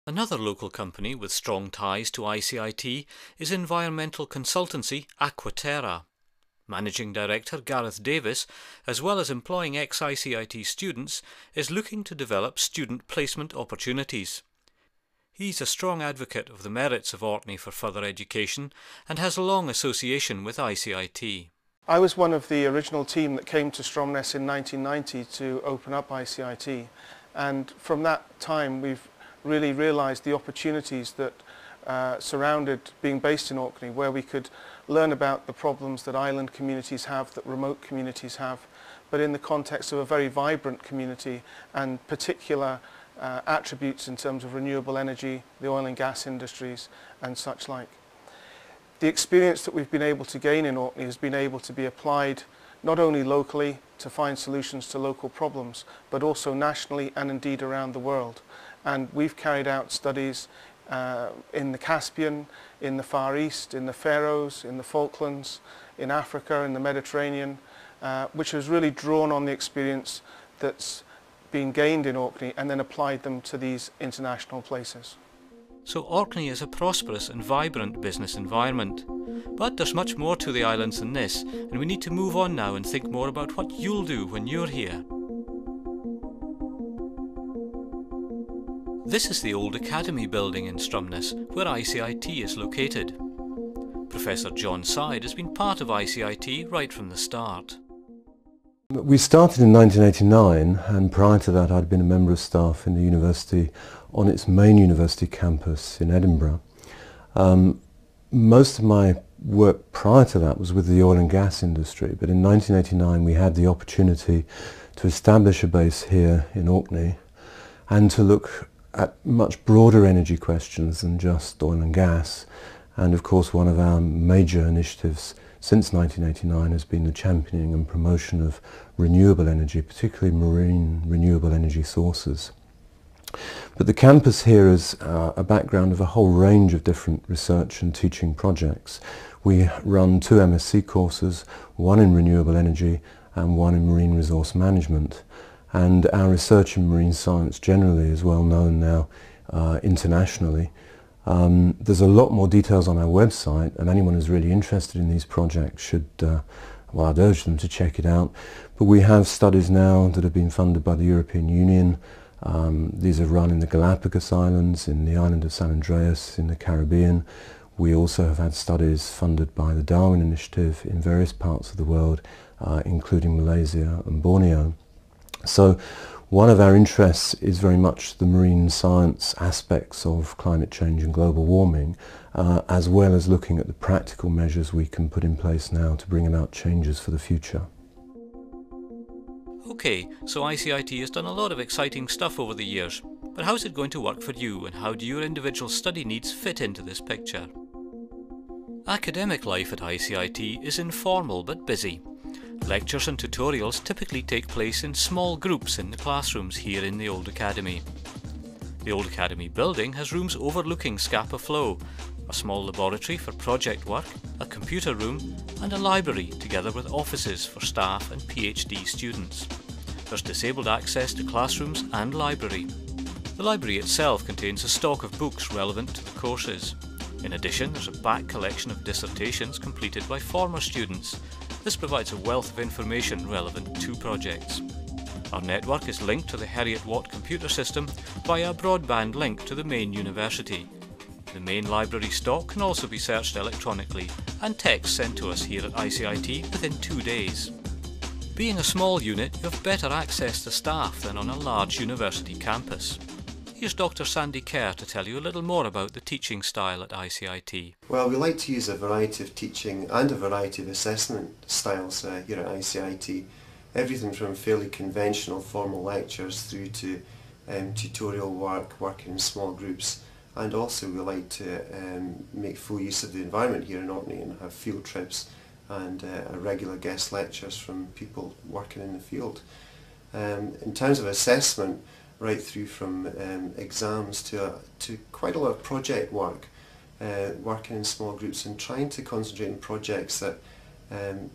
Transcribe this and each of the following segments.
Another local company with strong ties to ICIT is environmental consultancy Aquaterra. Managing Director Gareth Davis, as well as employing ex-ICIT students, is looking to develop student placement opportunities. He's a strong advocate of the merits of Orkney for further education and has a long association with ICIT. I was one of the original team that came to Stromness in 1990 to open up ICIT, and from that time we've really realised the opportunities that surrounded being based in Orkney, where we could learn about the problems that island communities have, that remote communities have, but in the context of a very vibrant community and particular attributes in terms of renewable energy, the oil and gas industries and such like. The experience that we've been able to gain in Orkney has been able to be applied not only locally to find solutions to local problems, but also nationally and indeed around the world. And we've carried out studies in the Caspian, in the Far East, in the Faroes, in the Falklands, in Africa, in the Mediterranean, which has really drawn on the experience that's been gained in Orkney and then applied them to these international places. So Orkney is a prosperous and vibrant business environment. But there's much more to the islands than this, and we need to move on now and think more about what you'll do when you're here. This is the old Academy building in Stromness, where ICIT is located. Professor John Side has been part of ICIT right from the start. We started in 1989, and prior to that I'd been a member of staff in the university on its main university campus in Edinburgh. Most of my work prior to that was with the oil and gas industry, but in 1989 we had the opportunity to establish a base here in Orkney and to look at much broader energy questions than just oil and gas. And of course one of our major initiatives since 1989 has been the championing and promotion of renewable energy, particularly marine renewable energy sources. But the campus here is a background of a whole range of different research and teaching projects. We run 2 MSc courses, one in renewable energy and one in marine resource management. And our research in marine science generally is well known now internationally. There's a lot more details on our website, and anyone who's really interested in these projects should, well, I'd urge them to check it out. But we have studies now that have been funded by the European Union. These are run in the Galapagos Islands, in the island of San Andreas, in the Caribbean. We also have had studies funded by the Darwin Initiative in various parts of the world, including Malaysia and Borneo. So one of our interests is very much the marine science aspects of climate change and global warming, as well as looking at the practical measures we can put in place now to bring about changes for the future. Okay, so ICIT has done a lot of exciting stuff over the years, but how's it going to work for you, and how do your individual study needs fit into this picture? Academic life at ICIT is informal but busy. Lectures and tutorials typically take place in small groups in the classrooms here in the Old Academy. The Old Academy building has rooms overlooking Scapa Flow, a small laboratory for project work, a computer room and a library together with offices for staff and PhD students. There's disabled access to classrooms and library. The library itself contains a stock of books relevant to the courses. In addition, there's a back collection of dissertations completed by former students. This provides a wealth of information relevant to projects. Our network is linked to the Heriot-Watt computer system via a broadband link to the main university. The main library stock can also be searched electronically and text sent to us here at ICIT within 2 days. Being a small unit, you have better access to staff than on a large university campus. Here's Dr. Sandy Kerr to tell you a little more about the teaching style at ICIT. Well, we like to use a variety of teaching and a variety of assessment styles here at ICIT. Everything from fairly conventional formal lectures through to tutorial work, working in small groups, and also we like to make full use of the environment here in Orkney and have field trips and regular guest lectures from people working in the field. In terms of assessment, right through from exams to quite a lot of project work, working in small groups and trying to concentrate on projects that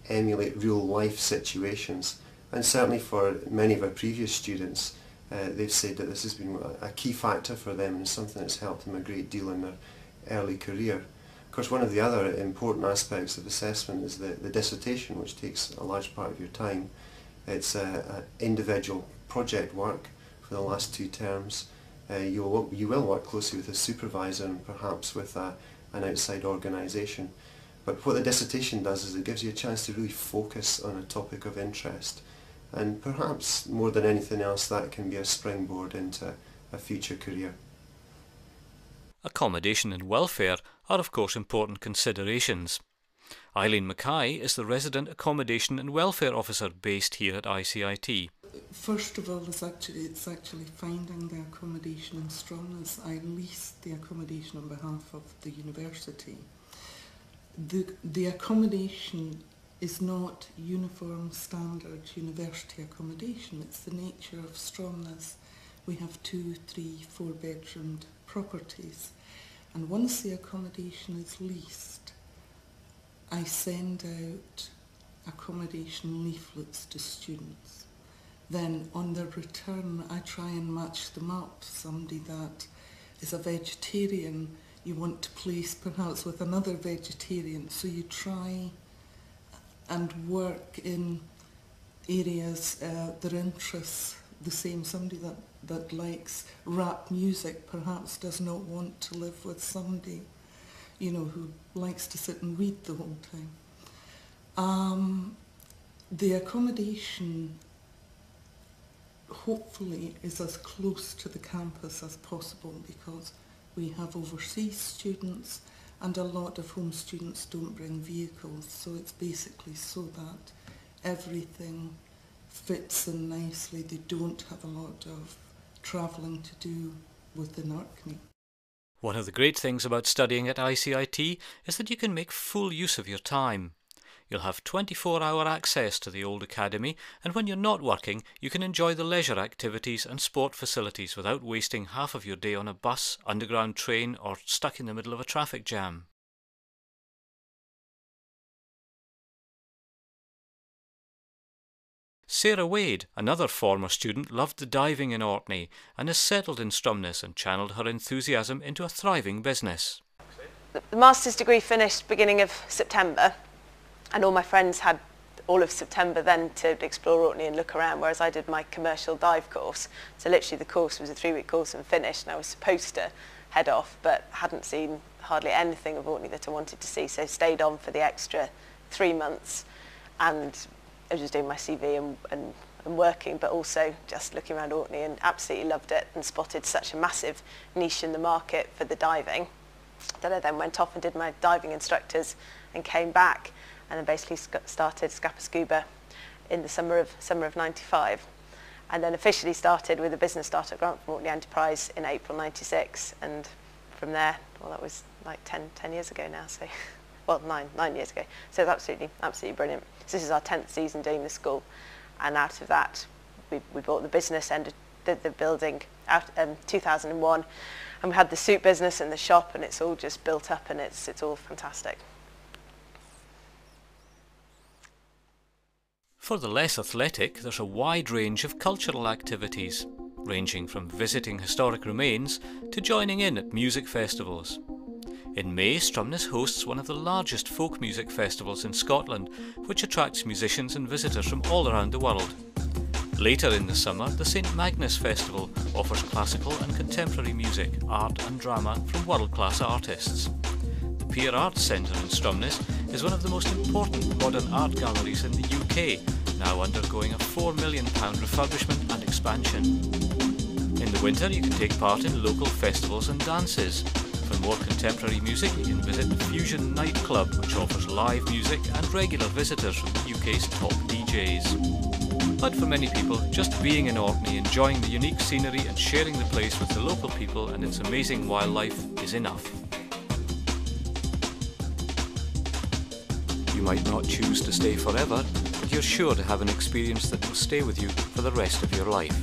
emulate real life situations. And certainly for many of our previous students, they've said that this has been a key factor for them and something that's helped them a great deal in their early career. Of course, one of the other important aspects of assessment is the dissertation, which takes a large part of your time. It's individual project work for the last 2 terms. You will work closely with a supervisor and perhaps with an outside organisation. But what the dissertation does is it gives you a chance to really focus on a topic of interest. And perhaps more than anything else, that can be a springboard into a future career. Accommodation and welfare are of course important considerations. Eileen Mackay is the Resident Accommodation and Welfare Officer based here at ICIT. First of all, it's actually finding the accommodation in Stromness. I leased the accommodation on behalf of the university. The accommodation is not uniform standard university accommodation. It's the nature of Stromness. We have 2, 3, 4 bedroomed properties, and once the accommodation is leased, I send out accommodation leaflets to students. Then on their return I try and match them up. Somebody that is a vegetarian you want to place perhaps with another vegetarian, so you try and work in areas their interests the same. Somebody that likes rap music perhaps does not want to live with somebody, you know, who likes to sit and read the whole time. The accommodation hopefully is as close to the campus as possible, because we have overseas students and a lot of home students don't bring vehicles, so it's basically so that everything fits in nicely. They don't have a lot of travelling to do within Orkney. One of the great things about studying at ICIT is that you can make full use of your time. You'll have 24-hour access to the old academy, and when you're not working, you can enjoy the leisure activities and sport facilities without wasting half of your day on a bus, underground train, or stuck in the middle of a traffic jam. Sarah Wade, another former student, loved the diving in Orkney and has settled in Stromness and channelled her enthusiasm into a thriving business. The master's degree finished beginning of September, and all my friends had all of September then to explore Orkney and look around, whereas I did my commercial dive course. So literally the course was a 3-week course and finished, and I was supposed to head off, but hadn't seen hardly anything of Orkney that I wanted to see, so stayed on for the extra 3 months, and I was just doing my CV and working, but also just looking around Orkney, and absolutely loved it and spotted such a massive niche in the market for the diving that I then went off and did my diving instructors and came back, and then basically started Scapa Scuba in the summer of 95, and then officially started with a business startup grant from Orkney Enterprise in April 96, and from there, well, that was like 10 years ago now, so well, 9 years ago, so it's absolutely brilliant. So this is our 10th season doing the school, and out of that we bought the business end of the building out in 2001, and we had the soup business and the shop, and it's all just built up, and it's all fantastic. For the less athletic, there's a wide range of cultural activities, ranging from visiting historic remains to joining in at music festivals. In May, Stromness hosts one of the largest folk music festivals in Scotland, which attracts musicians and visitors from all around the world. Later in the summer, the St Magnus Festival offers classical and contemporary music, art and drama from world-class artists. The Pier Arts Centre in Stromness is one of the most important modern art galleries in the UK, now undergoing a £4 million refurbishment and expansion. In the winter, you can take part in local festivals and dances. For more contemporary music, you can visit the Fusion Nightclub, which offers live music and regular visitors from the UK's top DJs. But for many people, just being in Orkney, enjoying the unique scenery and sharing the place with the local people and its amazing wildlife is enough. You might not choose to stay forever, but you're sure to have an experience that will stay with you for the rest of your life.